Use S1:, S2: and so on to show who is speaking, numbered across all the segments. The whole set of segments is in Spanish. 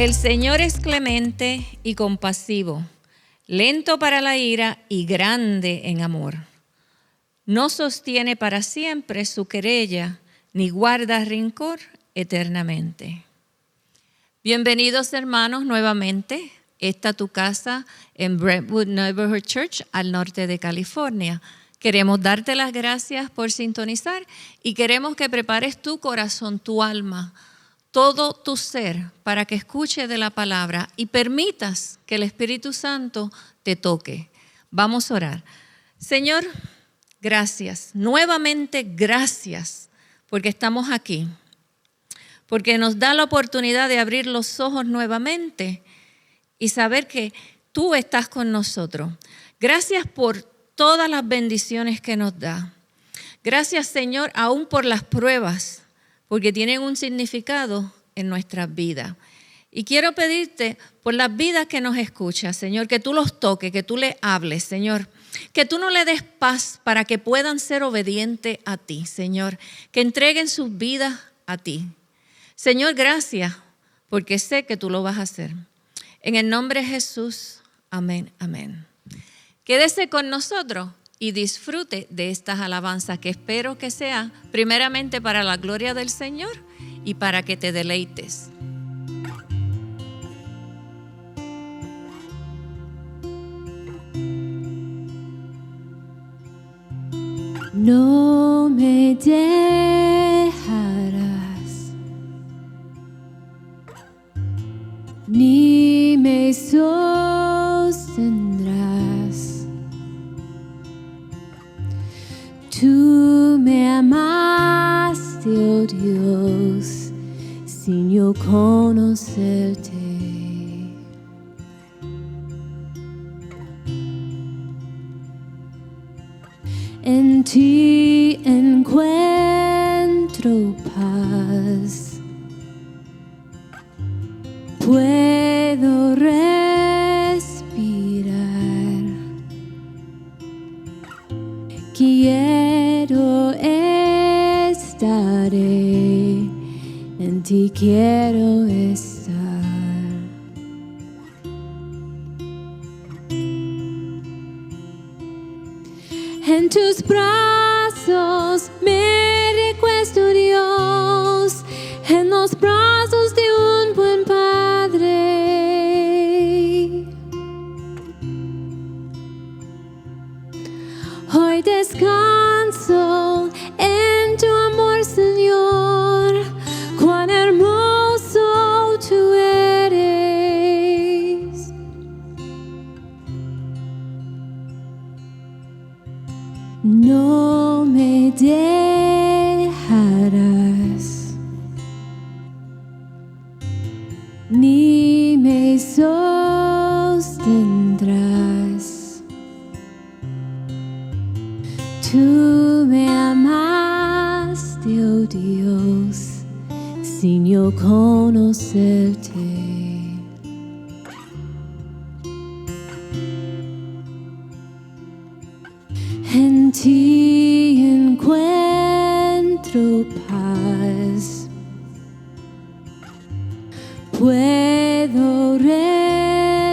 S1: El Señor es clemente y compasivo, lento para la ira y grande en amor. No sostiene para siempre su querella, ni guarda rencor eternamente. Bienvenidos, hermanos, nuevamente. Esta tu casa en Brentwood Neighborhood Church, al norte de California. Queremos darte las gracias por sintonizar y queremos que prepares tu corazón, tu alma, todo tu ser para que escuche de la palabra y permitas que el Espíritu Santo te toque. Vamos a orar. Señor, gracias, nuevamente gracias, porque estamos aquí, porque nos da la oportunidad de abrir los ojos nuevamente y saber que tú estás con nosotros. Gracias por todas las bendiciones que nos da. Gracias, Señor, aún por las pruebas, porque tienen un significado en nuestras vidas. Y quiero pedirte por las vidas que nos escuchan, Señor, que tú los toques, que tú les hables, Señor. Que tú no le des paz para que puedan ser obedientes a ti, Señor. Que entreguen sus vidas a ti. Señor, gracias, porque sé que tú lo vas a hacer. En el nombre de Jesús, amén, amén. Quédese con nosotros y disfrute de estas alabanzas que espero que sea primeramente para la gloria del Señor y para que te deleites.
S2: No me dejarás, ni me sostendrás. Tú me amaste, oh Dios, sin yo conocerte. En ti encuentro paz, puedo respirar. Quiero estar, en ti quiero estar. En tus brazos me recuesto, Dios, en los brazos de un buen Padre. Hoy descanso en tu amor, Señor, cuán hermoso tú eres. No me dejarás, ni me sostendrás. Tú me amaste, oh Dios, sin yo conocerte. En ti encuentro paz, puedo respirar.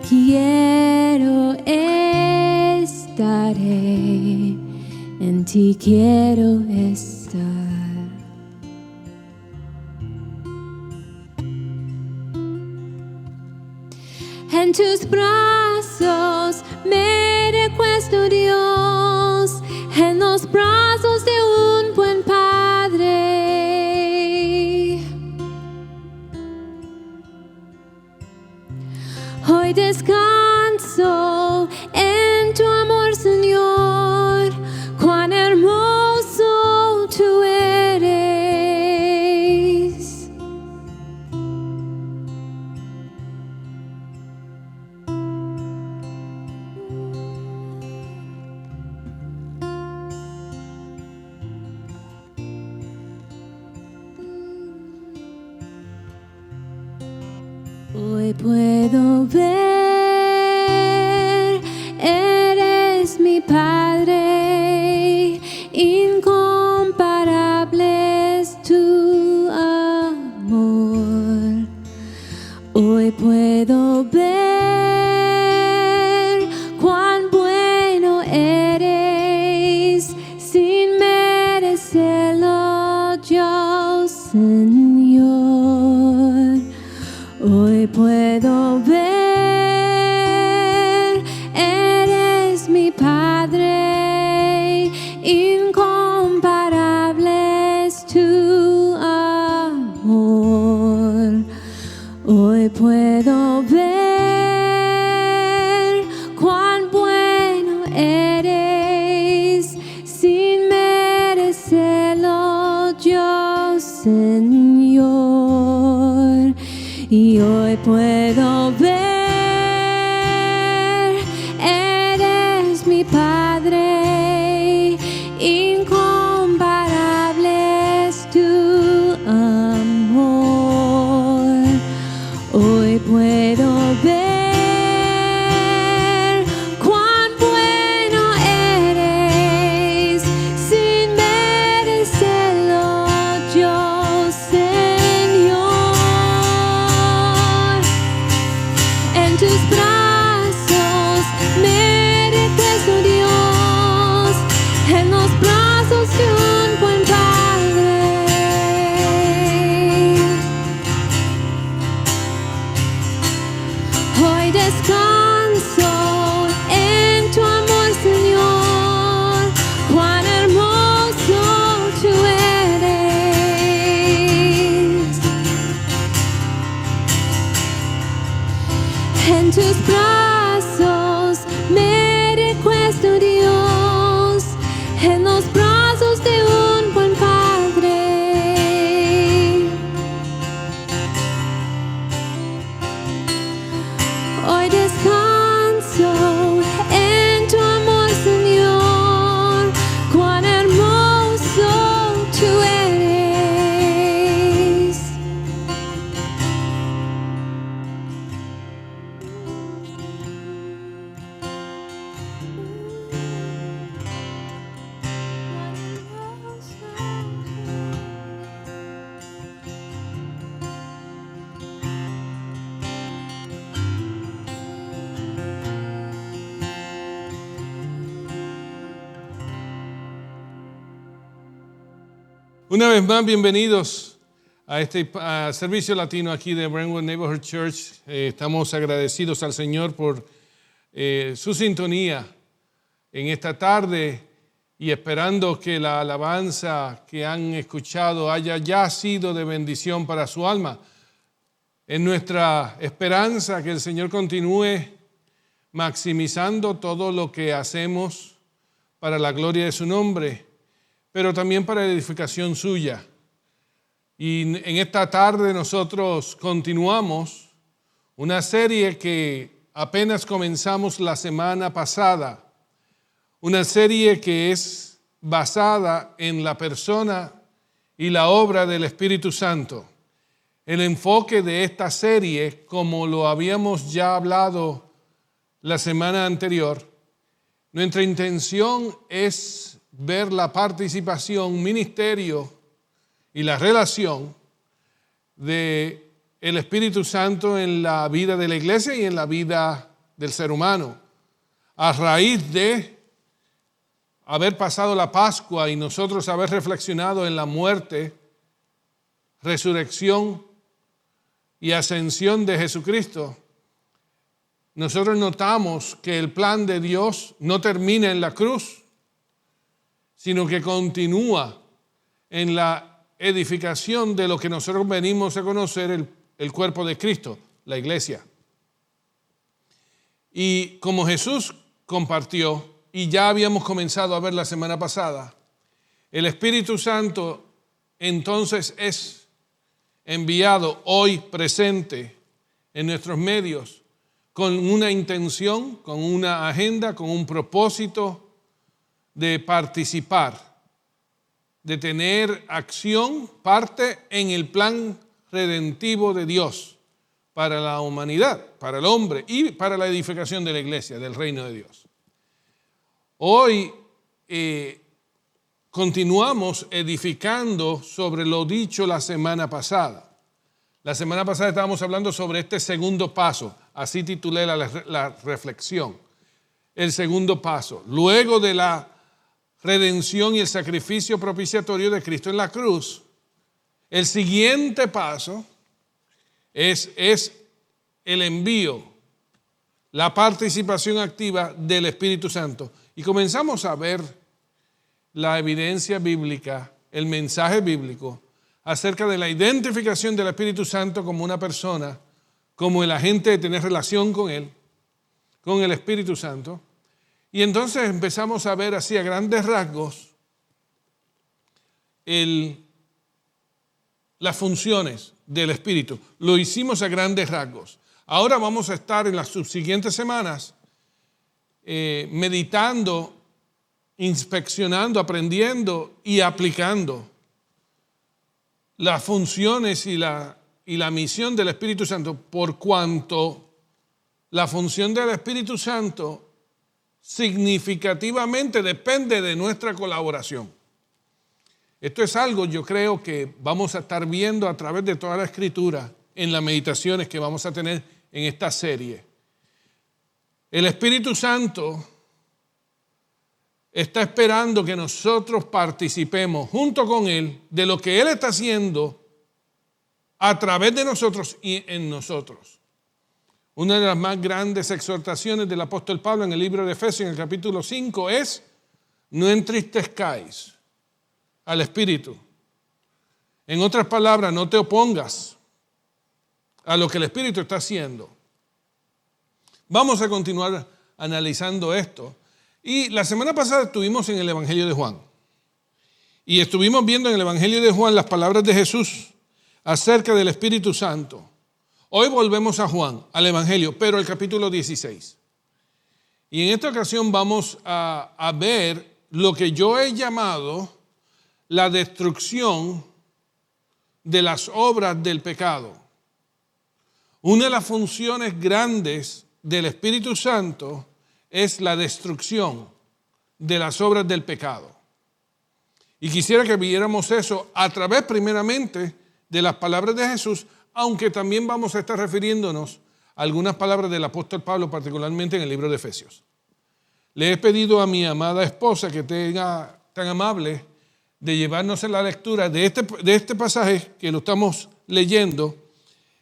S2: Quiero estar, en ti quiero estar. En tus brazos me recuesto, Dios, en los brazos de un buen Padre. Hoy descanso en tu amor, Señor, cuán hermoso tú eres. Hoy puedo ver, eres mi Padre, incomparables Señor. Hoy puedo ver, eres mi Padre, incomparable es tu amor. Hoy puedo ver cuán bueno eres, sin merecerlo yo, Señor. Y hoy puedo ver, eres mi Padre, incomparable es tu amor. Hoy puedo ver cuán bueno eres, sin merecerlo yo, Señor. En tus brazos me recuesto, Dios, en los brazos de un buen Padre. Hoy descanso en tu amor, Señor, cuán hermoso tú eres. En tus brazos me recuesto, Dios, en los brazos de un buen Padre. Hoy descanso en tu amor, Señor, cuán hermoso tú eres.
S3: Una vez más, bienvenidos a este servicio latino aquí de Brentwood Neighborhood Church. Estamos agradecidos al Señor por su sintonía en esta tarde y esperando que la alabanza que han escuchado haya ya sido de bendición para su alma. Es nuestra esperanza que el Señor continúe maximizando todo lo que hacemos para la gloria de su nombre, pero también para la edificación suya. Y en esta tarde nosotros continuamos una serie que apenas comenzamos la semana pasada, una serie que es basada en la persona y la obra del Espíritu Santo. El enfoque de esta serie, como lo habíamos ya hablado la semana anterior, nuestra intención es ver la participación, ministerio y la relación de el Espíritu Santo en la vida de la iglesia y en la vida del ser humano. A raíz de haber pasado la Pascua y nosotros haber reflexionado en la muerte, resurrección y ascensión de Jesucristo, nosotros notamos que el plan de Dios no termina en la cruz, sino que continúa en la edificación de lo que nosotros venimos a conocer, el cuerpo de Cristo, la iglesia. Y como Jesús compartió, y ya habíamos comenzado a ver la semana pasada, el Espíritu Santo entonces es enviado hoy presente en nuestros medios con una intención, con una agenda, con un propósito de participar, de tener acción, parte en el plan redentivo de Dios para la humanidad, para el hombre y para la edificación de la iglesia, del reino de Dios. Hoy continuamos edificando sobre lo dicho la semana pasada. La semana pasada estábamos hablando sobre este segundo paso, así titulé la reflexión. El segundo paso, luego de la redención y el sacrificio propiciatorio de Cristo en la cruz, El siguiente paso es el envío, la participación activa del Espíritu Santo. Y comenzamos a ver la evidencia bíblica, el mensaje bíblico acerca de la identificación del Espíritu Santo como una persona, como el agente de tener relación con Él, con el Espíritu Santo. Y entonces empezamos a ver así a grandes rasgos las funciones del Espíritu. Lo hicimos a grandes rasgos. Ahora vamos a estar en las subsiguientes semanas meditando, inspeccionando, aprendiendo y aplicando las funciones y la misión del Espíritu Santo, por cuanto la función del Espíritu Santo significativamente depende de nuestra colaboración. Esto es algo, yo creo, que vamos a estar viendo a través de toda la Escritura en las meditaciones que vamos a tener en esta serie. El Espíritu Santo está esperando que nosotros participemos junto con Él de lo que Él está haciendo a través de nosotros y en nosotros. Una de las más grandes exhortaciones del apóstol Pablo en el libro de Efesios, en el capítulo 5, es: no entristezcáis al Espíritu. En otras palabras, no te opongas a lo que el Espíritu está haciendo. Vamos a continuar analizando esto. Y la semana pasada estuvimos en el Evangelio de Juan. Y estuvimos viendo en el Evangelio de Juan las palabras de Jesús acerca del Espíritu Santo. Hoy volvemos a Juan, al Evangelio, pero el capítulo 16. Y en esta ocasión vamos a ver lo que yo he llamado la destrucción de las obras del pecado. Una de las funciones grandes del Espíritu Santo es la destrucción de las obras del pecado. Y quisiera que viéramos eso a través primeramente de las palabras de Jesús, aunque también vamos a estar refiriéndonos a algunas palabras del apóstol Pablo, particularmente en el libro de Efesios. Le he pedido a mi amada esposa que tenga tan amable de llevarnos en la lectura de este pasaje que lo estamos leyendo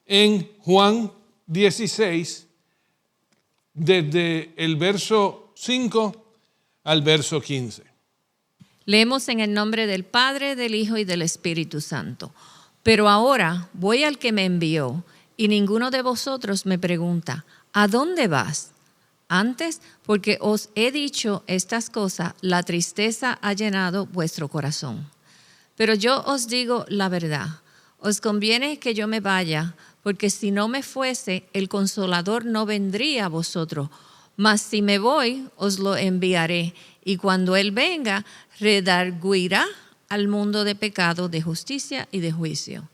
S3: en Juan 16, desde el verso 5 al verso 15.
S1: Leemos en el nombre del Padre, del Hijo y del Espíritu Santo. Pero ahora voy al que me envió, y ninguno de vosotros me pregunta: ¿a dónde vas? Antes, porque os he dicho estas cosas, la tristeza ha llenado vuestro corazón. Pero yo os digo la verdad, os conviene que yo me vaya, porque si no me fuese, el Consolador no vendría a vosotros. Mas si me voy, os lo enviaré, y cuando Él venga, redarguirá al mundo de pecado, de justicia y de juicio.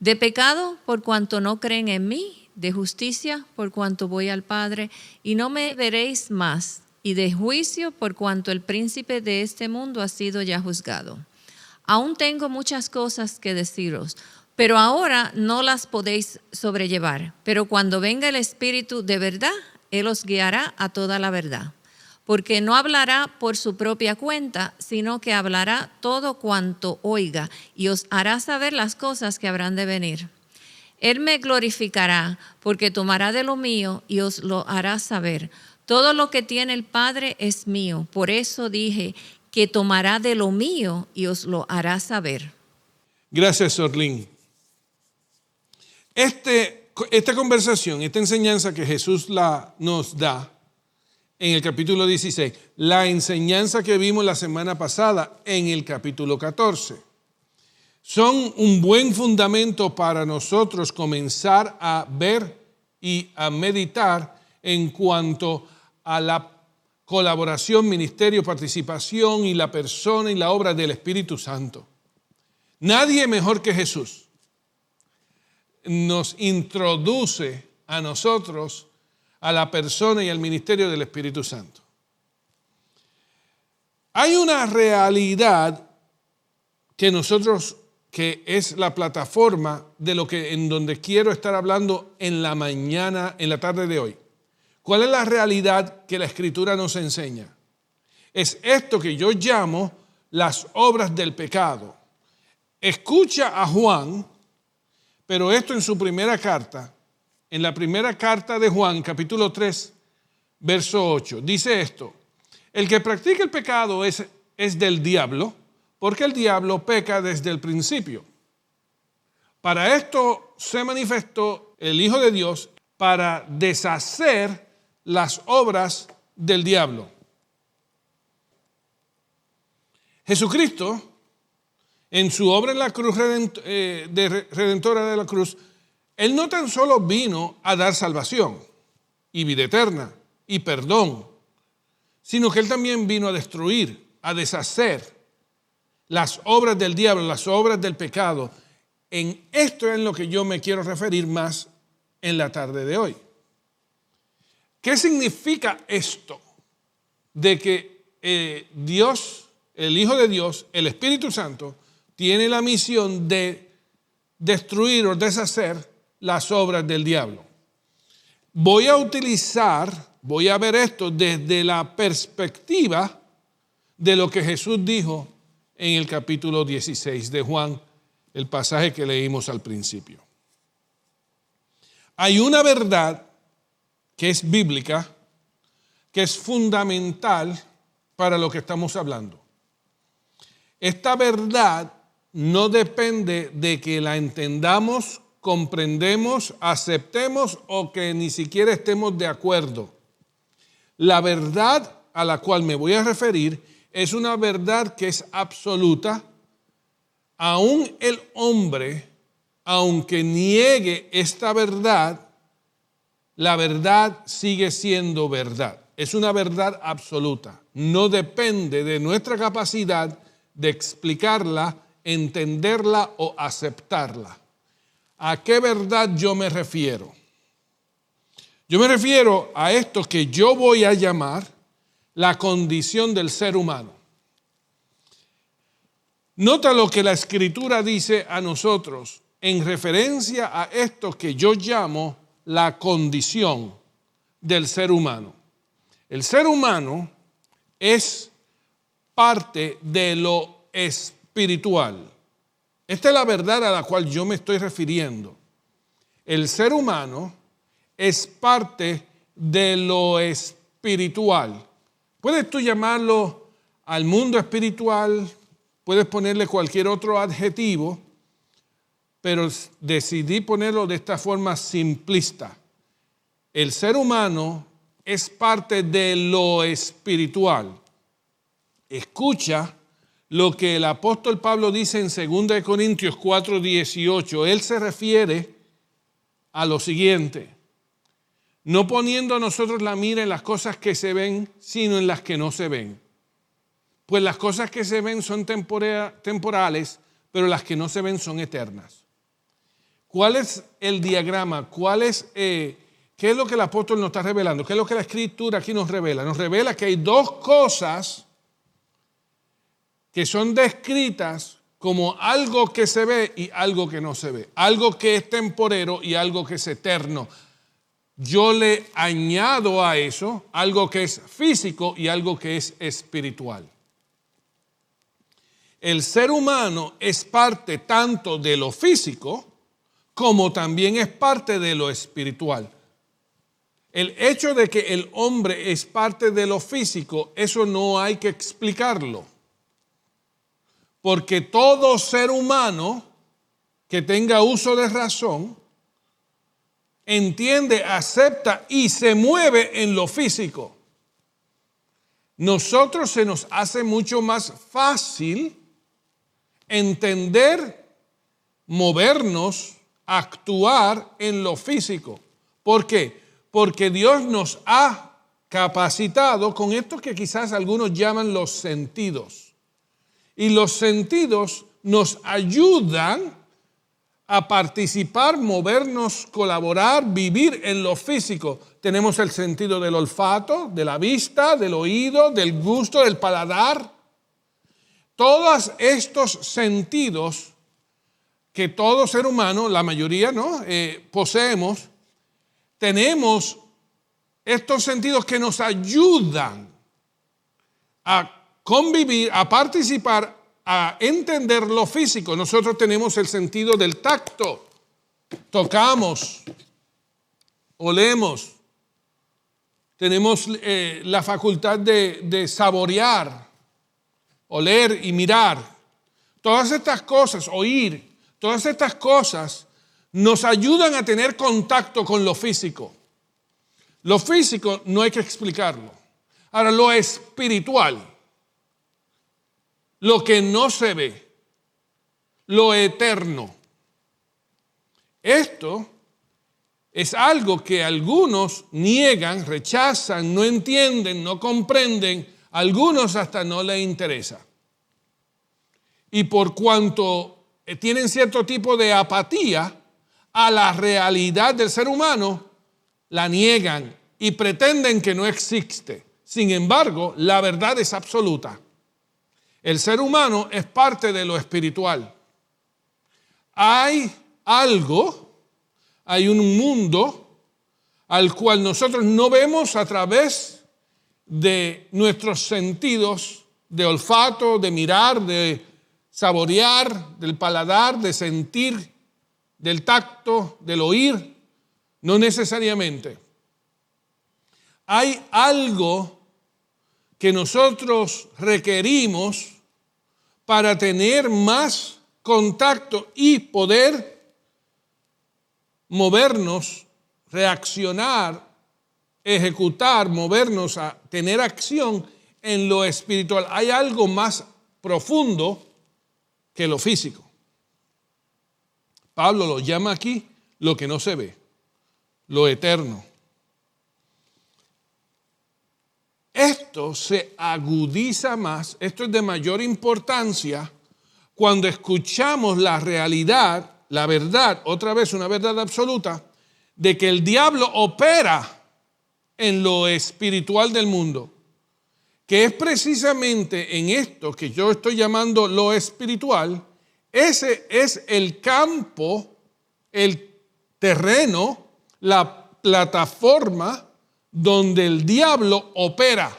S1: De pecado, por cuanto no creen en mí; de justicia, por cuanto voy al Padre, y no me veréis más; y de juicio, por cuanto el príncipe de este mundo ha sido ya juzgado. Aún tengo muchas cosas que deciros, pero ahora no las podéis sobrellevar. Pero cuando venga el Espíritu de verdad, Él os guiará a toda la verdad. Porque no hablará por su propia cuenta, sino que hablará todo cuanto oiga, y os hará saber las cosas que habrán de venir. Él me glorificará, porque tomará de lo mío y os lo hará saber. Todo lo que tiene el Padre es mío. Por eso dije que tomará de lo mío y os lo hará saber.
S3: Gracias, Orlín. Esta conversación, esta enseñanza que Jesús nos da en el capítulo 16, la enseñanza que vimos la semana pasada en el capítulo 14, son un buen fundamento para nosotros comenzar a ver y a meditar en cuanto a la colaboración, ministerio, participación y la persona y la obra del Espíritu Santo. Nadie mejor que Jesús nos introduce a nosotros a la persona y al ministerio del Espíritu Santo. Hay una realidad que es la plataforma de lo que en donde quiero estar hablando en la mañana, en la tarde de hoy. ¿Cuál es la realidad que la Escritura nos enseña? Es esto que yo llamo las obras del pecado. escucha a Juan, pero esto en su primera carta, en la primera carta de Juan, capítulo 3, verso 8, dice esto: el que practica el pecado es del diablo, porque el diablo peca desde el principio. Para esto se manifestó el Hijo de Dios, para deshacer las obras del diablo. Jesucristo, en su obra en la cruz redentora de la cruz, Él no tan solo vino a dar salvación y vida eterna y perdón, sino que Él también vino a destruir, a deshacer las obras del diablo, las obras del pecado. En esto es en lo que yo me quiero referir más en la tarde de hoy. ¿Qué significa esto? De que Dios, el Hijo de Dios, el Espíritu Santo, tiene la misión de destruir o deshacer las obras del diablo. Voy a ver esto desde la perspectiva de lo que Jesús dijo en el capítulo 16 de Juan, el pasaje que leímos al principio. Hay una verdad que es bíblica, que es fundamental para lo que estamos hablando. Esta verdad no depende de que la entendamos, comprendemos, aceptemos o que ni siquiera estemos de acuerdo. La verdad a la cual me voy a referir es una verdad que es absoluta. Aún el hombre, aunque niegue esta verdad, la verdad sigue siendo verdad. Es una verdad absoluta. No depende de nuestra capacidad de explicarla, entenderla o aceptarla. ¿A qué verdad yo me refiero? Yo me refiero a esto que yo voy a llamar la condición del ser humano. Nota lo que la Escritura dice a nosotros en referencia a esto que yo llamo la condición del ser humano. El ser humano es parte de lo espiritual. Esta es la verdad a la cual yo me estoy refiriendo. El ser humano es parte de lo espiritual. Puedes tú llamarlo al mundo espiritual, puedes ponerle cualquier otro adjetivo, pero decidí ponerlo de esta forma simplista. El ser humano es parte de lo espiritual. Escucha lo que el apóstol Pablo dice en 2 Corintios 4:18. Él se refiere a lo siguiente: no poniendo a nosotros la mira en las cosas que se ven, sino en las que no se ven. Pues las cosas que se ven son temporales, pero las que no se ven son eternas. ¿Cuál es el diagrama? ¿Qué es lo que el apóstol nos está revelando? ¿Qué es lo que la Escritura aquí nos revela? Nos revela que hay dos cosas que son descritas como algo que se ve y algo que no se ve. Algo que es temporero y algo que es eterno. Yo le añado a eso algo que es físico y algo que es espiritual. El ser humano es parte tanto de lo físico como también es parte de lo espiritual. El hecho de que el hombre es parte de lo físico, eso no hay que explicarlo. Porque todo ser humano que tenga uso de razón entiende, acepta y se mueve en lo físico. Nosotros se nos hace mucho más fácil entender, movernos, actuar en lo físico. ¿Por qué? Porque Dios nos ha capacitado con esto que quizás algunos llaman los sentidos. Y los sentidos nos ayudan a participar, movernos, colaborar, vivir en lo físico. Tenemos el sentido del olfato, de la vista, del oído, del gusto, del paladar. Todos estos sentidos que todo ser humano, la mayoría, ¿no? Poseemos, tenemos estos sentidos que nos ayudan a convivir, a participar, a entender lo físico, nosotros tenemos el sentido del tacto. Tocamos, olemos, tenemos la facultad de saborear, oler y mirar. Todas estas cosas, oír, todas estas cosas nos ayudan a tener contacto con lo físico. Lo físico no hay que explicarlo. Ahora, lo espiritual, lo que no se ve, lo eterno. Esto es algo que algunos niegan, rechazan, no entienden, no comprenden, algunos hasta no les interesa. Y por cuanto tienen cierto tipo de apatía a la realidad del ser humano, la niegan y pretenden que no existe. Sin embargo, la verdad es absoluta. El ser humano es parte de lo espiritual. Hay algo, hay un mundo al cual nosotros no vemos a través de nuestros sentidos de olfato, de mirar, de saborear, del paladar, de sentir, del tacto, del oír, no necesariamente. Hay algo que nosotros requerimos para tener más contacto y poder movernos, reaccionar, ejecutar, movernos a tener acción en lo espiritual. Hay algo más profundo que lo físico. Pablo lo llama aquí lo que no se ve, lo eterno. Esto se agudiza más, esto es de mayor importancia cuando escuchamos la realidad, la verdad, otra vez una verdad absoluta, de que el diablo opera en lo espiritual del mundo, que es precisamente en esto que yo estoy llamando lo espiritual. Ese es el campo, el terreno, la plataforma donde el diablo opera.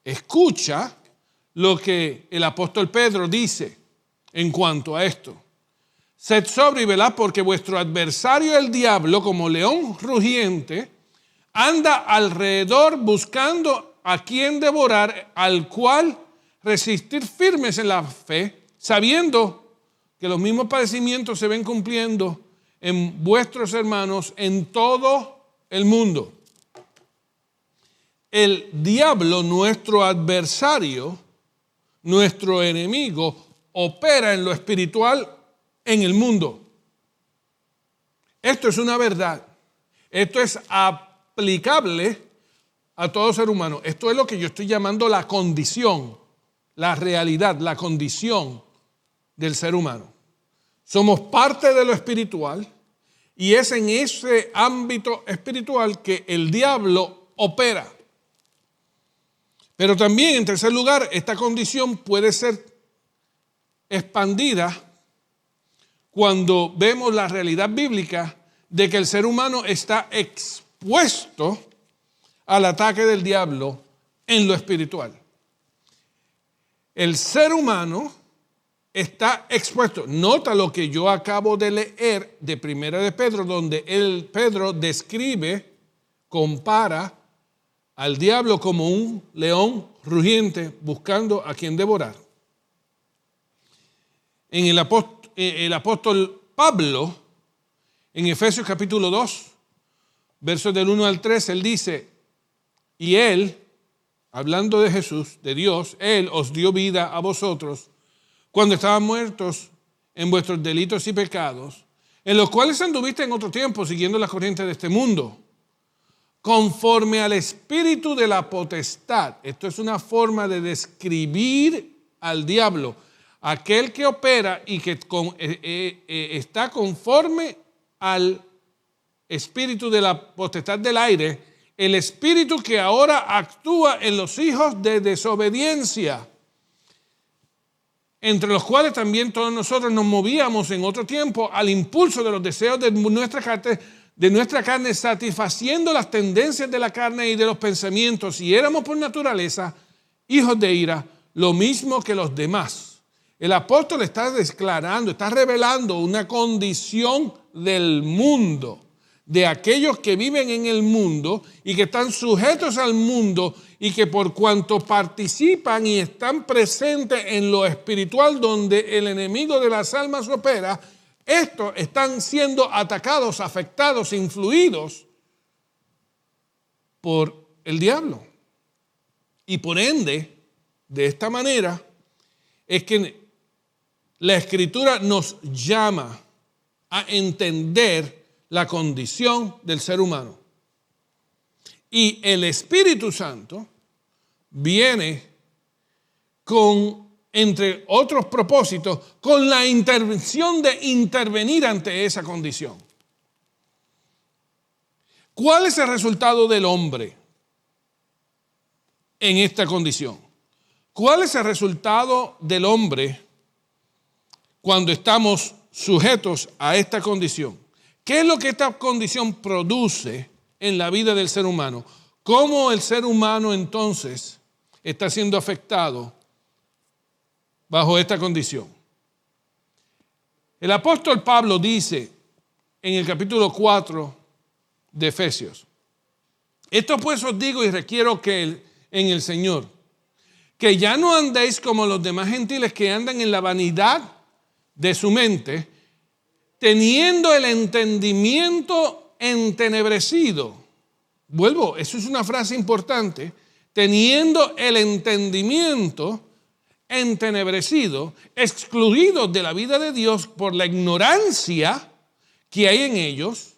S3: Escucha lo que el apóstol Pedro dice en cuanto a esto. Sed sobrio y velad, porque vuestro adversario el diablo, como león rugiente, anda alrededor buscando a quien devorar, al cual resistir firmes en la fe, sabiendo que los mismos padecimientos se ven cumpliendo en vuestros hermanos en todo el mundo. El diablo, nuestro adversario, nuestro enemigo, opera en lo espiritual en el mundo. Esto es una verdad. Esto es aplicable a todo ser humano. Esto es lo que yo estoy llamando la condición, la realidad, la condición del ser humano. Somos parte de lo espiritual y es en ese ámbito espiritual que el diablo opera. Pero también, en tercer lugar, esta condición puede ser expandida cuando vemos la realidad bíblica de que el ser humano está expuesto al ataque del diablo en lo espiritual. El ser humano está expuesto. Nota lo que yo acabo de leer de Primera de Pedro, donde Pedro describe, compara al diablo como un león rugiente buscando a quien devorar. En el apóstol Pablo, en Efesios capítulo 2, versos del 1 al 3, él dice, y él, hablando de Jesús, de Dios, él os dio vida a vosotros cuando estaban muertos en vuestros delitos y pecados, en los cuales anduviste en otro tiempo siguiendo las corrientes de este mundo, conforme al espíritu de la potestad. Esto es una forma de describir al diablo, aquel que opera y que está conforme al espíritu de la potestad del aire, el espíritu que ahora actúa en los hijos de desobediencia, entre los cuales también todos nosotros nos movíamos en otro tiempo al impulso de los deseos de nuestra carne, satisfaciendo las tendencias de la carne y de los pensamientos, y éramos por naturaleza hijos de ira, lo mismo que los demás. El apóstol está declarando, está revelando una condición del mundo, de aquellos que viven en el mundo y que están sujetos al mundo y que por cuanto participan y están presentes en lo espiritual donde el enemigo de las almas opera, estos están siendo atacados, afectados, influidos por el diablo. Y por ende, de esta manera, es que la Escritura nos llama a entender la condición del ser humano. Y el Espíritu Santo viene con, entre otros propósitos, con la intención de intervenir ante esa condición. ¿Cuál es el resultado del hombre en esta condición? ¿Cuál es el resultado del hombre cuando estamos sujetos a esta condición? ¿Qué es lo que esta condición produce en la vida del ser humano? ¿Cómo el ser humano entonces está siendo afectado bajo esta condición? El apóstol Pablo dice en el capítulo 4 de Efesios: esto pues os digo y requiero que en el Señor, que ya no andéis como los demás gentiles que andan en la vanidad de su mente, teniendo el entendimiento entenebrecido. Vuelvo, eso es una frase importante. Teniendo el entendimiento entenebrecido, excluidos de la vida de Dios por la ignorancia que hay en ellos,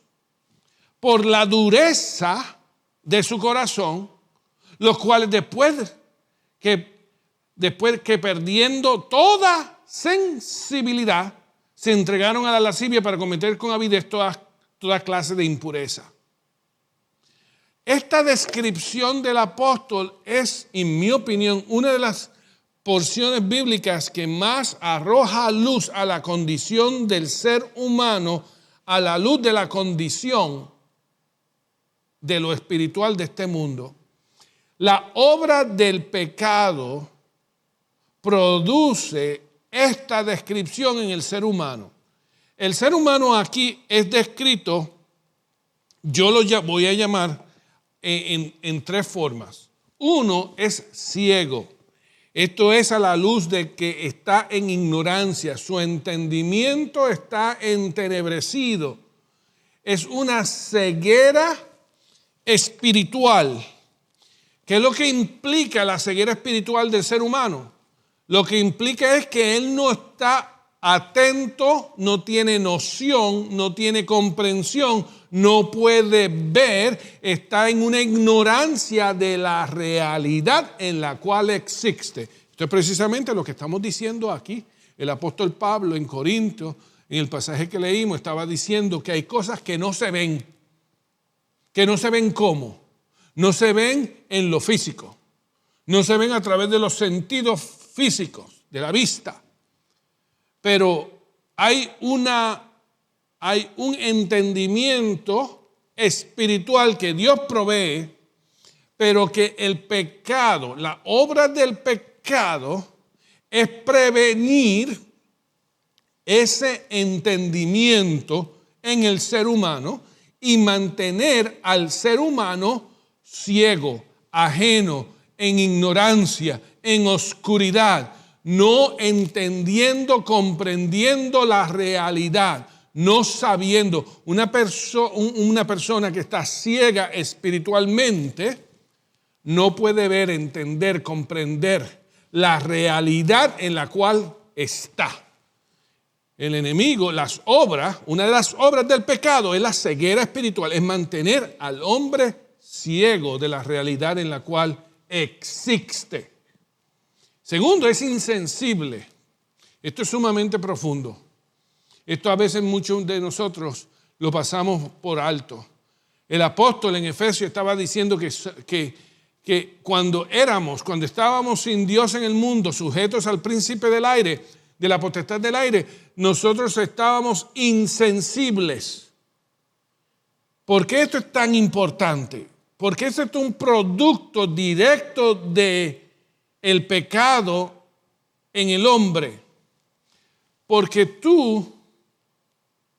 S3: por la dureza de su corazón, los cuales después que perdiendo toda sensibilidad, se entregaron a la lascivia para cometer con avidez toda clase de impureza. Esta descripción del apóstol es, en mi opinión, una de las porciones bíblicas que más arroja luz a la condición del ser humano, a la luz de la condición de lo espiritual de este mundo. La obra del pecado produce esta descripción en el ser humano. El ser humano aquí es descrito, yo lo voy a llamar en tres formas. Uno es ciego. Esto es a la luz de que está en ignorancia, su entendimiento está entenebrecido. Es una ceguera espiritual. ¿Qué es lo que implica la ceguera espiritual del ser humano? Lo que implica es que él no está atento, no tiene noción, no tiene comprensión, no puede ver, está en una ignorancia de la realidad en la cual existe. Esto es precisamente lo que estamos diciendo aquí. El apóstol Pablo en Corintios, en el pasaje que leímos, estaba diciendo que hay cosas que no se ven. Que no se ven ¿cómo? No se ven en lo físico. No se ven a través de los sentidos físicos, de la vista. Pero hay un entendimiento espiritual que Dios provee, pero que el pecado, la obra del pecado es prevenir ese entendimiento en el ser humano y mantener al ser humano ciego, ajeno, en ignorancia, en oscuridad, no entendiendo, comprendiendo la realidad, no sabiendo. Una persona que está ciega espiritualmente no puede ver, entender, comprender la realidad en la cual está. El enemigo, las obras, una de las obras del pecado es la ceguera espiritual, es mantener al hombre ciego de la realidad en la cual existe. Segundo, es insensible. Esto es sumamente profundo. Esto a veces muchos de nosotros lo pasamos por alto. El apóstol en Efesios estaba diciendo que cuando estábamos sin Dios en el mundo, sujetos al príncipe del aire, de la potestad del aire, nosotros estábamos insensibles. ¿Por qué esto es tan importante? Porque esto es un producto directo del pecado en el hombre. Porque tú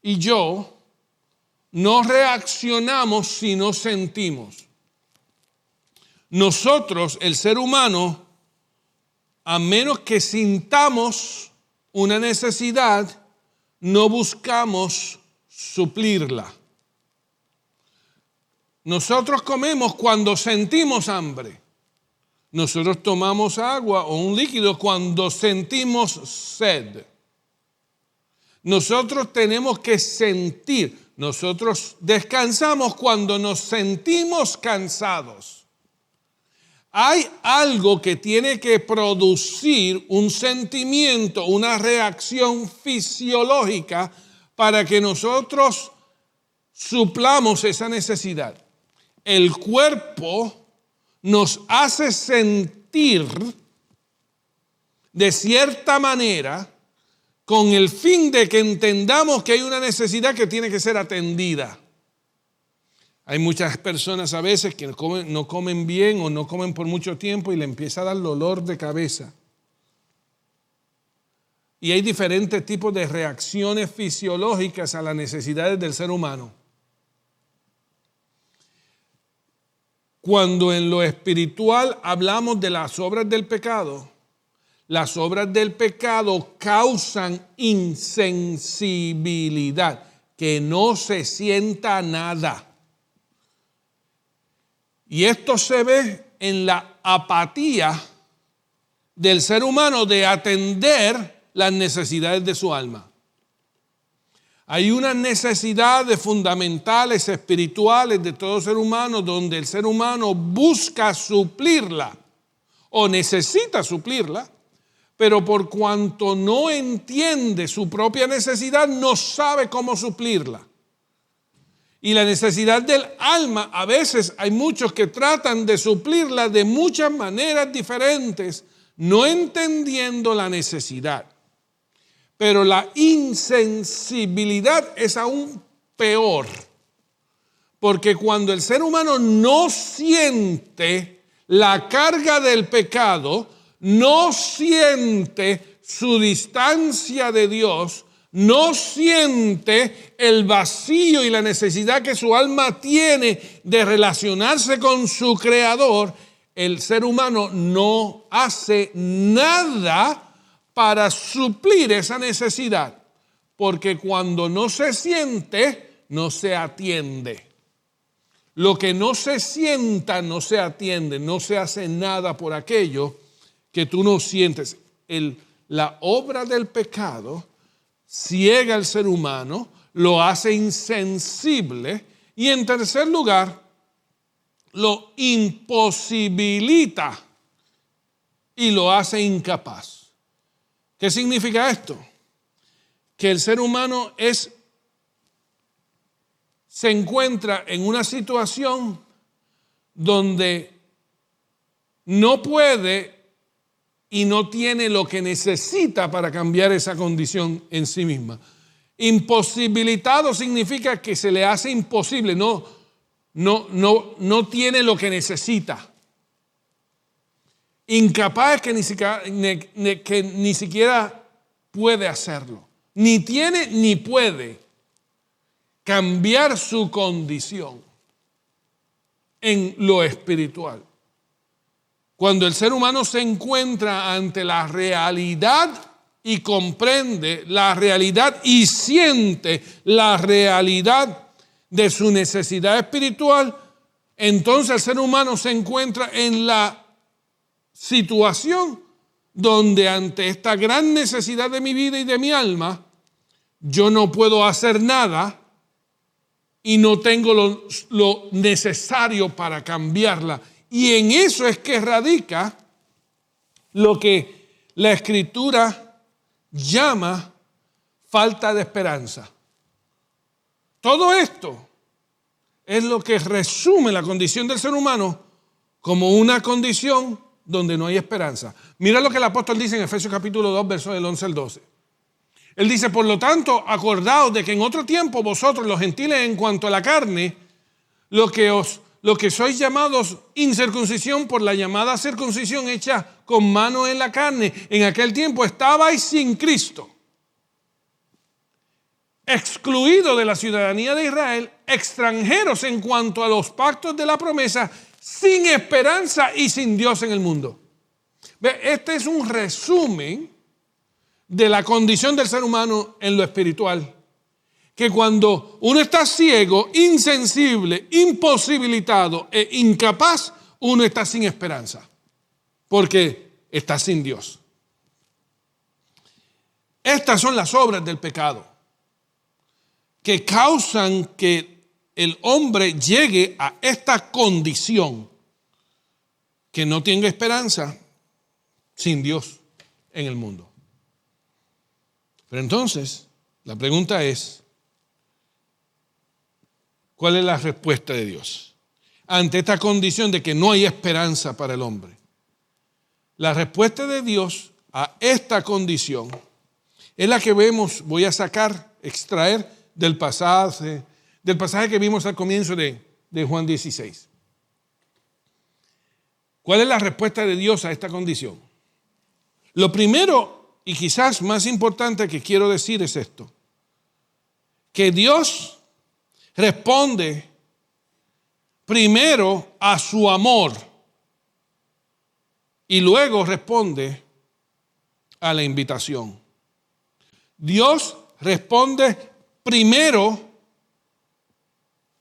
S3: y yo no reaccionamos si no sentimos. Nosotros, el ser humano, a menos que sintamos una necesidad, no buscamos suplirla. Nosotros comemos cuando sentimos hambre. Nosotros tomamos agua o un líquido cuando sentimos sed. Nosotros tenemos que sentir. Nosotros descansamos cuando nos sentimos cansados. Hay algo que tiene que producir un sentimiento, una reacción fisiológica para que nosotros suplamos esa necesidad. El cuerpo nos hace sentir de cierta manera con el fin de que entendamos que hay una necesidad que tiene que ser atendida. Hay muchas personas a veces que no comen bien o no comen por mucho tiempo y le empieza a dar dolor de cabeza. Y hay diferentes tipos de reacciones fisiológicas a las necesidades del ser humano. Cuando en lo espiritual hablamos de las obras del pecado causan insensibilidad, que no se sienta nada. Y esto se ve en la apatía del ser humano de atender las necesidades de su alma. Hay unas necesidades fundamentales, espirituales de todo ser humano, donde el ser humano busca suplirla o necesita suplirla, pero por cuanto no entiende su propia necesidad, no sabe cómo suplirla. Y la necesidad del alma, a veces hay muchos que tratan de suplirla de muchas maneras diferentes, no entendiendo la necesidad. Pero la insensibilidad es aún peor, porque cuando el ser humano no siente la carga del pecado, no siente su distancia de Dios, no siente el vacío y la necesidad que su alma tiene de relacionarse con su Creador, el ser humano no hace nada para suplir esa necesidad, porque cuando no se siente, no se atiende. Lo que no se sienta, no se atiende, no se hace nada por aquello que tú no sientes. La obra del pecado ciega al ser humano, lo hace insensible y, en tercer lugar, lo imposibilita y lo hace incapaz. ¿Qué significa esto? Que el ser humano se encuentra en una situación donde no puede y no tiene lo que necesita para cambiar esa condición en sí misma. Imposibilitado significa que se le hace imposible, no tiene lo que necesita. Incapaz que ni siquiera puede hacerlo. Ni tiene ni puede cambiar su condición en lo espiritual. Cuando el ser humano se encuentra ante la realidad y comprende la realidad y siente la realidad de su necesidad espiritual, entonces el ser humano se encuentra en la situación donde ante esta gran necesidad de mi vida y de mi alma, yo no puedo hacer nada y no tengo lo necesario para cambiarla. Y en eso es que radica lo que la Escritura llama falta de esperanza. Todo esto es lo que resume la condición del ser humano como una condición donde no hay esperanza. Mira lo que el apóstol dice en Efesios capítulo 2, versos del 11 al 12. Él dice: por lo tanto, acordaos de que en otro tiempo vosotros, los gentiles, en cuanto a la carne, lo que sois llamados incircuncisión por la llamada circuncisión hecha con mano en la carne, en aquel tiempo estabais sin Cristo, excluidos de la ciudadanía de Israel, extranjeros en cuanto a los pactos de la promesa, sin esperanza y sin Dios en el mundo. Este es un resumen de la condición del ser humano en lo espiritual. Que cuando uno está ciego, insensible, imposibilitado e incapaz, uno está sin esperanza. Porque está sin Dios. Estas son las obras del pecado que causan que el hombre llegue a esta condición, que no tenga esperanza sin Dios en el mundo. Pero entonces, la pregunta es, ¿cuál es la respuesta de Dios ante esta condición de que no hay esperanza para el hombre? La respuesta de Dios a esta condición es la que vemos, voy a extraer del pasaje que vimos al comienzo de Juan 16. ¿Cuál es la respuesta de Dios a esta condición? Lo primero y quizás más importante que quiero decir es esto: que Dios responde primero a su amor y luego responde a la invitación. Dios responde primero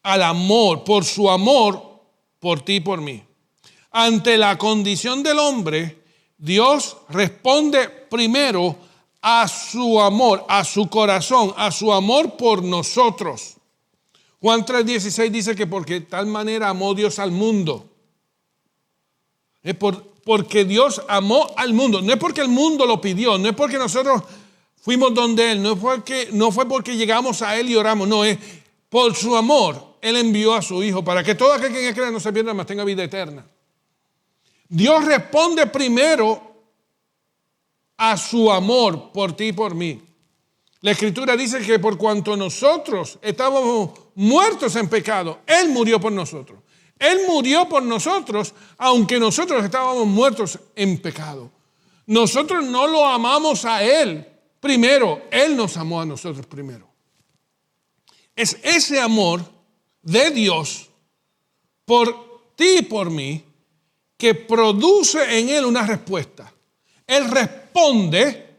S3: al amor, por su amor por ti y por mí. Ante la condición del hombre, Dios responde primero a su amor, a su corazón, a su amor por nosotros. Juan 3:16 dice que porque de tal manera amó Dios al mundo. Es porque Dios amó al mundo. No es porque el mundo lo pidió, no es porque nosotros fuimos donde Él, no fue porque llegamos a Él y oramos. No, es por su amor. Él envió a su Hijo para que todo aquel que en Él crea no se pierda, mas tenga vida eterna. Dios responde primero a su amor por ti y por mí. La Escritura dice que por cuanto nosotros estábamos muertos en pecado, Él murió por nosotros. Él murió por nosotros, aunque nosotros estábamos muertos en pecado. Nosotros no lo amamos a Él primero, Él nos amó a nosotros primero. Es ese amor de Dios por ti y por mí que produce en Él una respuesta. Él responde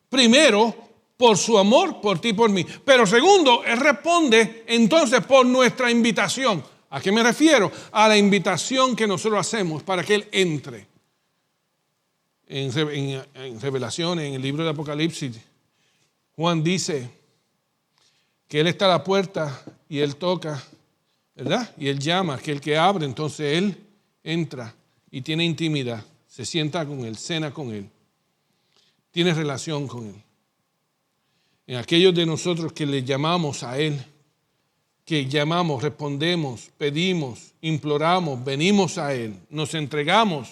S3: primero por su amor por ti y por mí. Pero segundo, Él responde entonces por nuestra invitación. ¿A qué me refiero? A la invitación que nosotros hacemos para que Él entre. En Revelaciones, en el libro de Apocalipsis, Juan dice que Él está a la puerta y Él toca, ¿verdad? Y Él llama, que el que abre, entonces Él entra y tiene intimidad, se sienta con Él, cena con Él, tiene relación con Él. En aquellos de nosotros que le llamamos a Él, que llamamos, respondemos, pedimos, imploramos, venimos a Él, nos entregamos,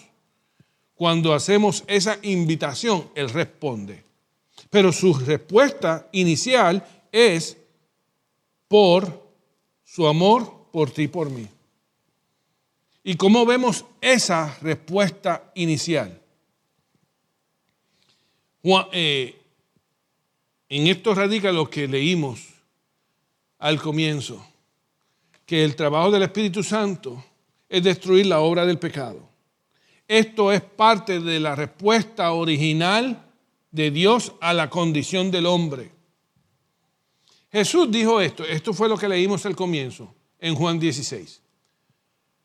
S3: cuando hacemos esa invitación, Él responde. Pero su respuesta inicial es por su amor por ti y por mí. ¿Y cómo vemos esa respuesta inicial? En esto radica lo que leímos al comienzo, que el trabajo del Espíritu Santo es destruir la obra del pecado. Esto es parte de la respuesta original de Dios a la condición del hombre. Jesús dijo esto fue lo que leímos al comienzo, en Juan 16.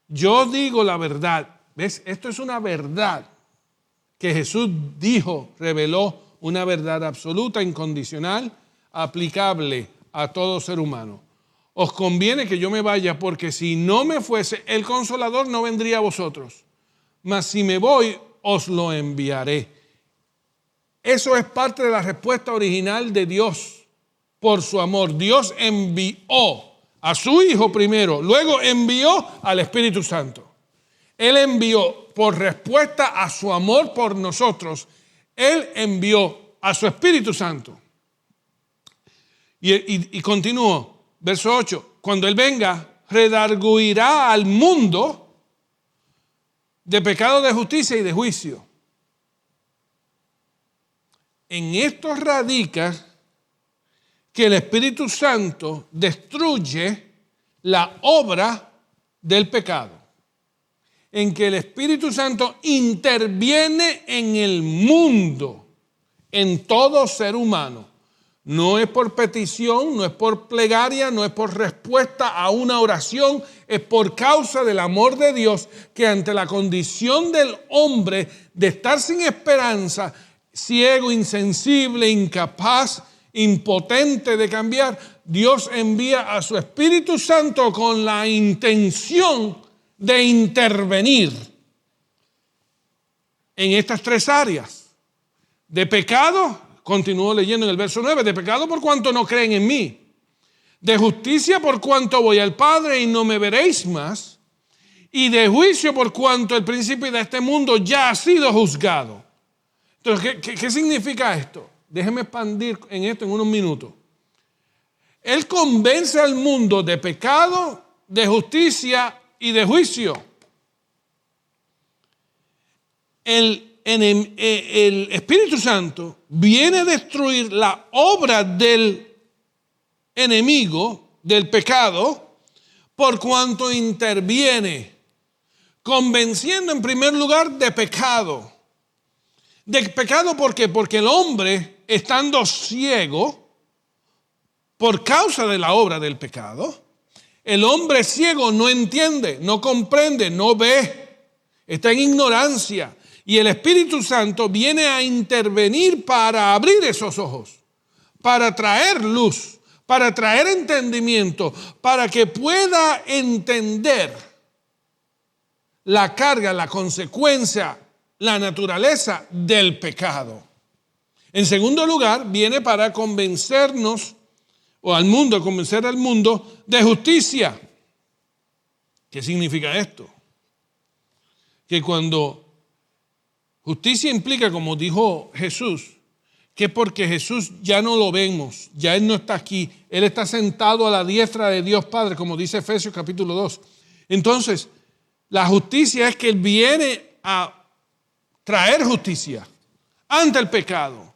S3: Yo digo la verdad. ¿Ves? Esto es una verdad que Jesús dijo, reveló una verdad absoluta, incondicional, aplicable a todo ser humano. Os conviene que yo me vaya, porque si no me fuese, el Consolador no vendría a vosotros. Mas si me voy, os lo enviaré. Eso es parte de la respuesta original de Dios por su amor. Dios envió a su Hijo primero, luego envió al Espíritu Santo. Él envió por respuesta a su amor por nosotros. Él envió a su Espíritu Santo. Y continúo, verso 8. Cuando Él venga, redarguirá al mundo de pecado, de justicia y de juicio. En esto radica que el Espíritu Santo destruye la obra del pecado, en que el Espíritu Santo interviene en el mundo, en todo ser humano. No es por petición, no es por plegaria, no es por respuesta a una oración, es por causa del amor de Dios que ante la condición del hombre de estar sin esperanza, ciego, insensible, incapaz, impotente de cambiar, Dios envía a su Espíritu Santo con la intención de intervenir en estas tres áreas. De pecado, continúo leyendo en el verso 9, de pecado por cuanto no creen en mí. De justicia por cuanto voy al Padre y no me veréis más. Y de juicio por cuanto el príncipe de este mundo ya ha sido juzgado. Entonces, ¿qué significa esto? Déjeme expandir en esto en unos minutos. Él convence al mundo de pecado, de justicia y de juicio. El Espíritu Santo viene a destruir la obra del enemigo, del pecado, por cuanto interviene, convenciendo en primer lugar de pecado. De pecado, ¿por qué? Porque el hombre, estando ciego, por causa de la obra del pecado, el hombre ciego no entiende, no comprende, no ve, está en ignorancia. Y el Espíritu Santo viene a intervenir para abrir esos ojos, para traer luz, para traer entendimiento, para que pueda entender la carga, la consecuencia, la naturaleza del pecado. En segundo lugar, viene para convencernos, o al mundo, convencer al mundo de justicia. ¿Qué significa esto? Que cuando justicia implica, como dijo Jesús, que porque Jesús ya no lo vemos, ya Él no está aquí, Él está sentado a la diestra de Dios Padre, como dice Efesios capítulo 2. Entonces, la justicia es que Él viene a traer justicia ante el pecado.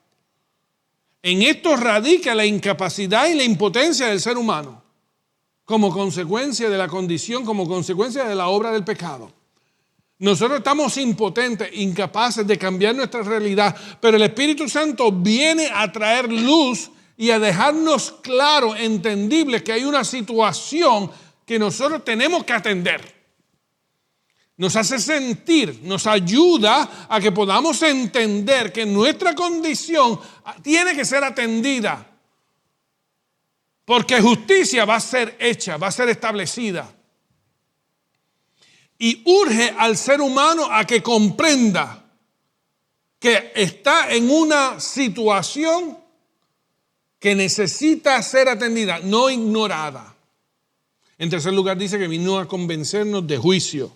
S3: En esto radica la incapacidad y la impotencia del ser humano, como consecuencia de la condición, como consecuencia de la obra del pecado. Nosotros estamos impotentes, incapaces de cambiar nuestra realidad, pero el Espíritu Santo viene a traer luz y a dejarnos claro, entendible, que hay una situación que nosotros tenemos que atender. Nos hace sentir, nos ayuda a que podamos entender que nuestra condición tiene que ser atendida, porque justicia va a ser hecha, va a ser establecida. Y urge al ser humano a que comprenda que está en una situación que necesita ser atendida, no ignorada. En tercer lugar, dice que vino a convencernos de juicio.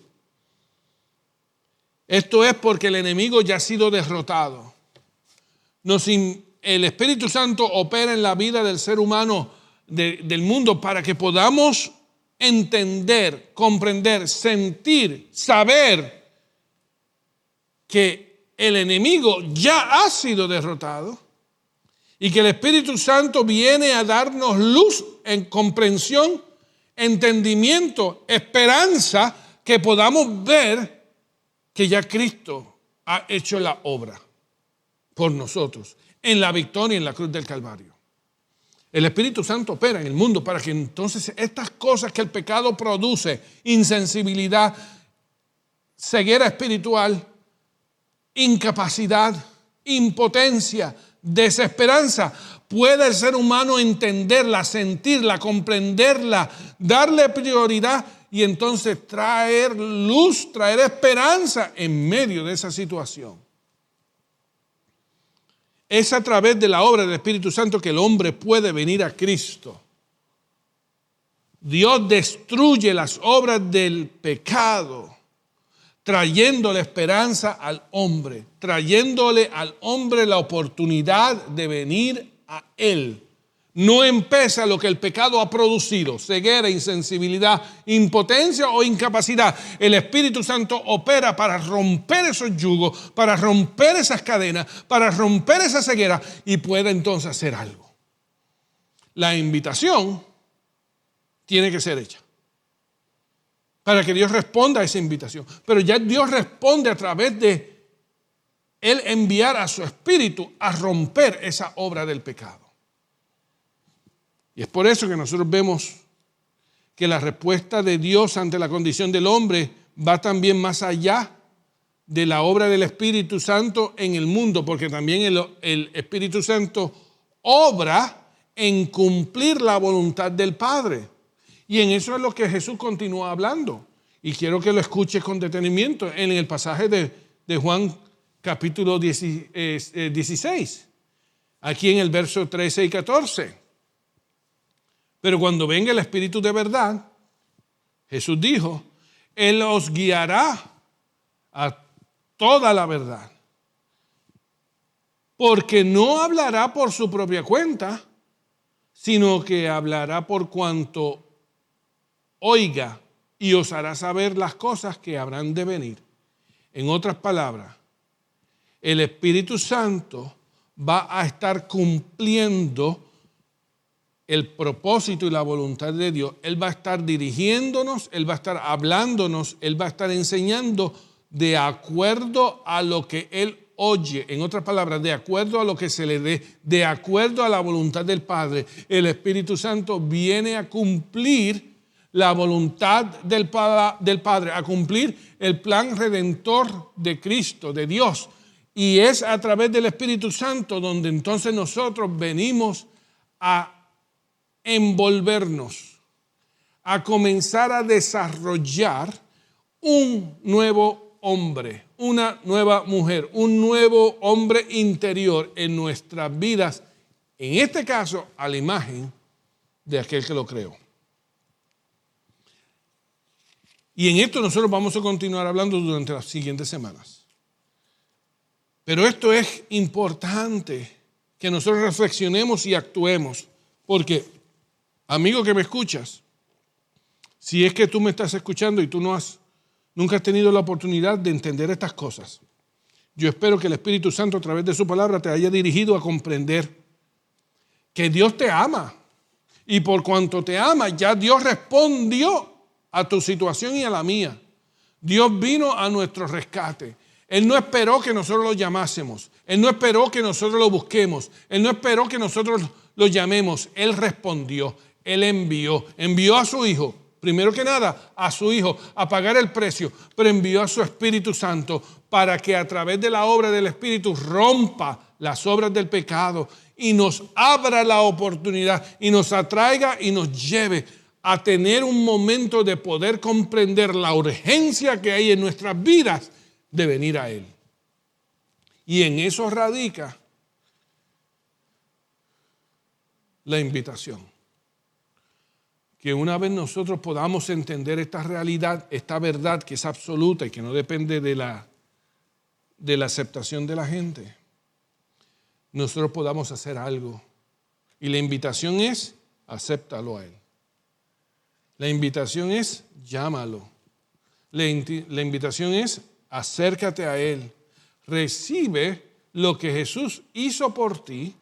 S3: Esto es porque el enemigo ya ha sido derrotado. El Espíritu Santo opera en la vida del ser humano, del mundo, para que podamos entender, comprender, sentir, saber que el enemigo ya ha sido derrotado y que el Espíritu Santo viene a darnos luz, en comprensión, entendimiento, esperanza, que podamos ver que ya Cristo ha hecho la obra por nosotros en la victoria en la cruz del Calvario. El Espíritu Santo opera en el mundo para que entonces estas cosas que el pecado produce, insensibilidad, ceguera espiritual, incapacidad, impotencia, desesperanza, pueda el ser humano entenderla, sentirla, comprenderla, darle prioridad y entonces traer luz, traer esperanza en medio de esa situación. Es a través de la obra del Espíritu Santo que el hombre puede venir a Cristo. Dios destruye las obras del pecado, trayéndole esperanza al hombre, trayéndole al hombre la oportunidad de venir a Él. No empieza lo que el pecado ha producido, ceguera, insensibilidad, impotencia o incapacidad. El Espíritu Santo opera para romper esos yugos, para romper esas cadenas, para romper esa ceguera y puede entonces hacer algo. La invitación tiene que ser hecha para que Dios responda a esa invitación. Pero ya Dios responde a través de Él enviar a su Espíritu a romper esa obra del pecado. Y es por eso que nosotros vemos que la respuesta de Dios ante la condición del hombre va también más allá de la obra del Espíritu Santo en el mundo, porque también el Espíritu Santo obra en cumplir la voluntad del Padre. Y en eso es lo que Jesús continúa hablando. Y quiero que lo escuches con detenimiento en el pasaje de Juan capítulo 16, aquí en el verso 13 y 14. Pero cuando venga el Espíritu de verdad, Jesús dijo, Él os guiará a toda la verdad. Porque no hablará por su propia cuenta, sino que hablará por cuanto oiga y os hará saber las cosas que habrán de venir. En otras palabras, el Espíritu Santo va a estar cumpliendo el propósito y la voluntad de Dios. Él va a estar dirigiéndonos, Él va a estar hablándonos, Él va a estar enseñando de acuerdo a lo que Él oye. En otras palabras, de acuerdo a lo que se le dé, de acuerdo a la voluntad del Padre. El Espíritu Santo viene a cumplir la voluntad del Padre, a cumplir el plan redentor de Cristo, de Dios. Y es a través del Espíritu Santo donde entonces nosotros venimos a envolvernos, a comenzar a desarrollar un nuevo hombre, una nueva mujer, un nuevo hombre interior en nuestras vidas, en este caso a la imagen de aquel que lo creó. Y en esto nosotros vamos a continuar hablando durante las siguientes semanas. Pero esto es importante que nosotros reflexionemos y actuemos, porque, amigo que me escuchas, si es que tú me estás escuchando y tú nunca has tenido la oportunidad de entender estas cosas, yo espero que el Espíritu Santo a través de su palabra te haya dirigido a comprender que Dios te ama. Y por cuanto te ama, ya Dios respondió a tu situación y a la mía. Dios vino a nuestro rescate. Él no esperó que nosotros lo llamásemos. Él no esperó que nosotros lo busquemos. Él no esperó que nosotros lo llamemos. Él respondió. Él envió a su Hijo, primero que nada a su Hijo, a pagar el precio, pero envió a su Espíritu Santo para que a través de la obra del Espíritu rompa las obras del pecado y nos abra la oportunidad y nos atraiga y nos lleve a tener un momento de poder comprender la urgencia que hay en nuestras vidas de venir a Él. Y en eso radica la invitación. Que una vez nosotros podamos entender esta realidad, esta verdad que es absoluta y que no depende de la aceptación de la gente, nosotros podamos hacer algo. Y la invitación es, acéptalo a Él. La invitación es, llámalo. La invitación es, acércate a Él. Recibe lo que Jesús hizo por ti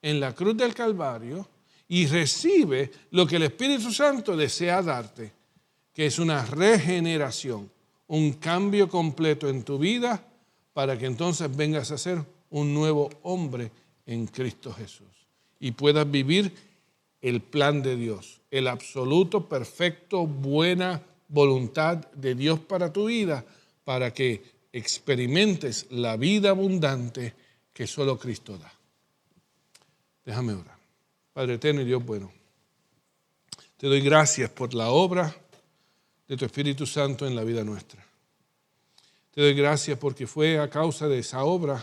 S3: en la cruz del Calvario y recibe lo que el Espíritu Santo desea darte, que es una regeneración, un cambio completo en tu vida para que entonces vengas a ser un nuevo hombre en Cristo Jesús y puedas vivir el plan de Dios, el absoluto, perfecto, buena voluntad de Dios para tu vida, para que experimentes la vida abundante que solo Cristo da. Déjame orar. Padre eterno y Dios bueno, te doy gracias por la obra de tu Espíritu Santo en la vida nuestra. Te doy gracias porque fue a causa de esa obra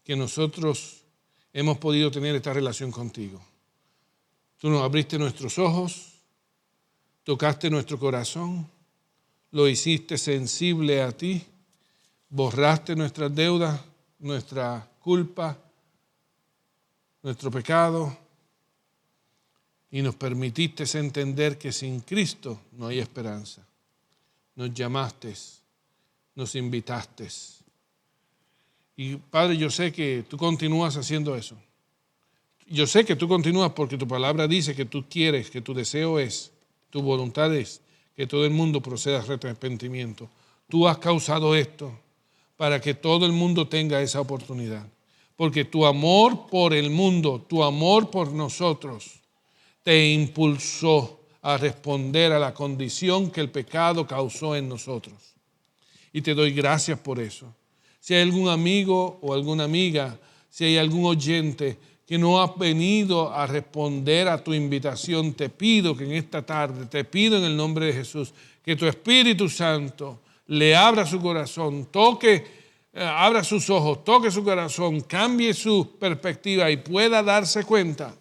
S3: que nosotros hemos podido tener esta relación contigo. Tú nos abriste nuestros ojos, tocaste nuestro corazón, lo hiciste sensible a ti, borraste nuestras deudas, nuestra culpa, nuestro pecado y nos permitiste entender que sin Cristo no hay esperanza. Nos llamaste, nos invitaste. Y Padre, yo sé que tú continúas haciendo eso. Yo sé que tú continúas porque tu palabra dice que tú quieres, que tu deseo es, tu voluntad es que todo el mundo proceda a arrepentimiento. Tú has causado esto para que todo el mundo tenga esa oportunidad. Porque tu amor por el mundo, tu amor por nosotros, te impulsó a responder a la condición que el pecado causó en nosotros. Y te doy gracias por eso. Si hay algún amigo o alguna amiga, si hay algún oyente que no ha venido a responder a tu invitación, te pido que en esta tarde, te pido en el nombre de Jesús, que tu Espíritu Santo le abra su corazón, abra sus ojos, toque su corazón, cambie su perspectiva y pueda darse cuenta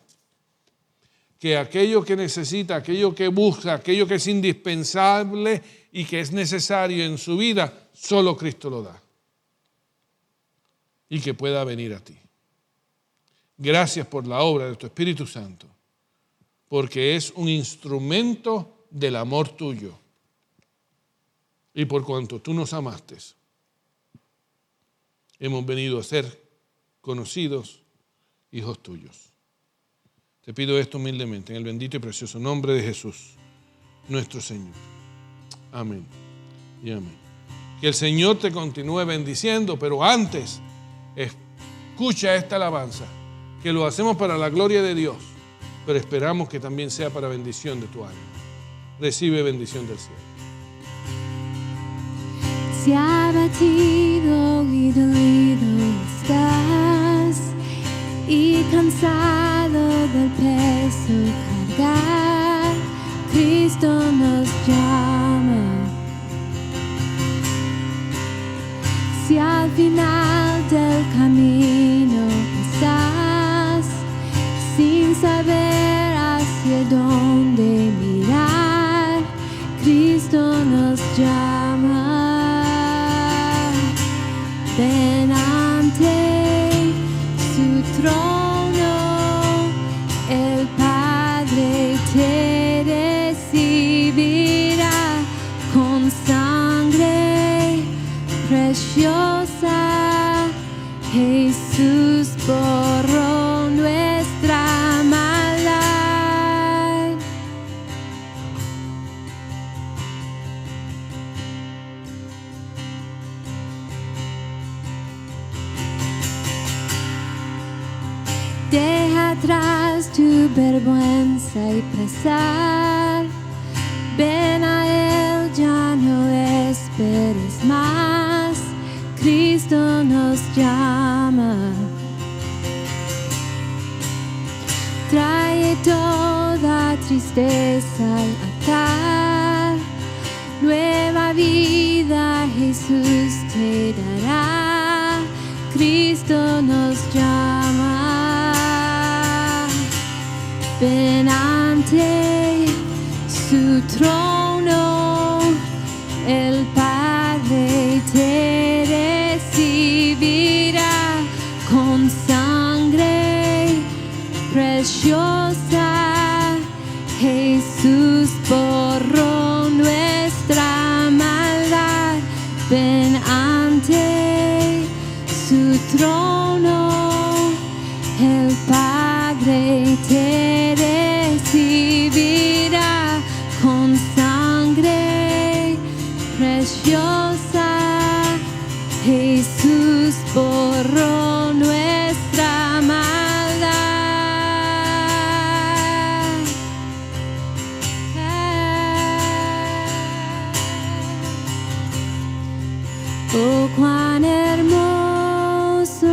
S3: que aquello que necesita, aquello que busca, aquello que es indispensable y que es necesario en su vida, solo Cristo lo da. Y que pueda venir a ti. Gracias por la obra de tu Espíritu Santo, porque es un instrumento del amor tuyo. Y por cuanto tú nos amaste, hemos venido a ser conocidos hijos tuyos. Te pido esto humildemente en el bendito y precioso nombre de Jesús, nuestro Señor. Amén y amén. Que el Señor te continúe bendiciendo, pero antes, escucha esta alabanza, que lo hacemos para la gloria de Dios, pero esperamos que también sea para bendición de tu alma. Recibe bendición del cielo.
S2: Si abatido y dolido estás y cansado del peso cargar, Cristo nos llama. Si al final del camino estás sin saber hacia dónde mirar, Cristo nos llama. Ven ante su trono, el Padre te recibirá con sangre preciosa. Jesús borró nuestra maldad. Deja atrás tu vergüenza y pesar. Ven a Él, ya no esperes más. Cristo nos llama. Trae toda tristeza al altar. Nueva vida Jesús te dará. Cristo nos llama. Ven ante su trono, el Padre te recibirá con sangre preciosa. Jesús borró nuestra maldad. Ven ante su trono, el Padre te recibirá con sangre preciosa. Jesús borró nuestra maldad. Oh, cuán hermoso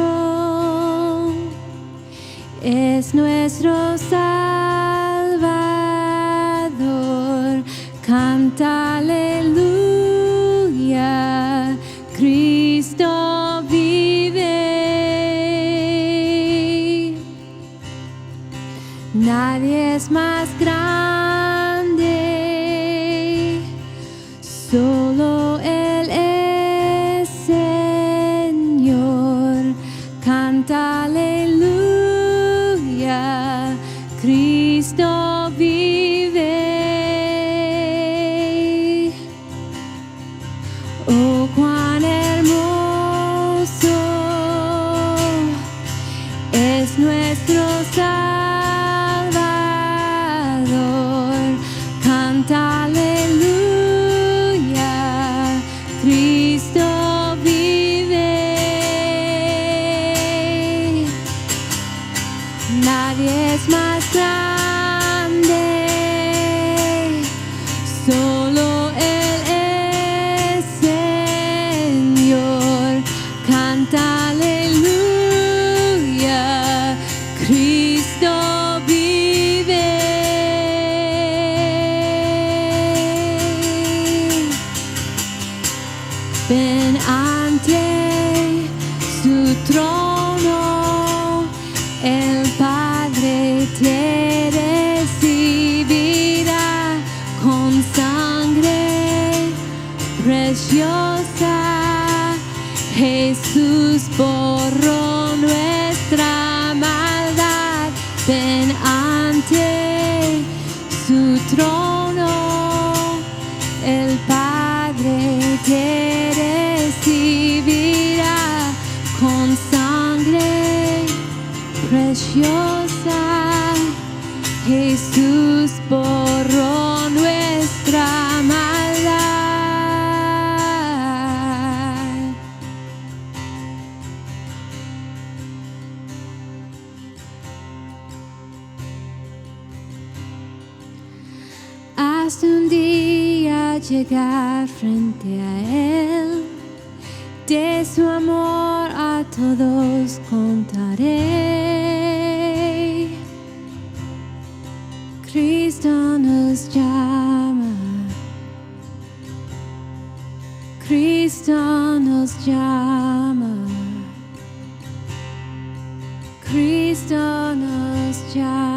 S2: es nuestro Salvador. Canta aleluya, Cristo vive. Nadie es más grande, solo Él es Señor. Canta aleluya, Cristo vive. Oh, cuán hermoso es nuestro Salvador. su trono. El Padre te recibirá con sangre preciosa. Jesús borró nuestra maldad. Hasta un día llegar frente a Él, de su amor a todos contaré. Cristo nos llama, Cristo nos llama, Cristo nos llama.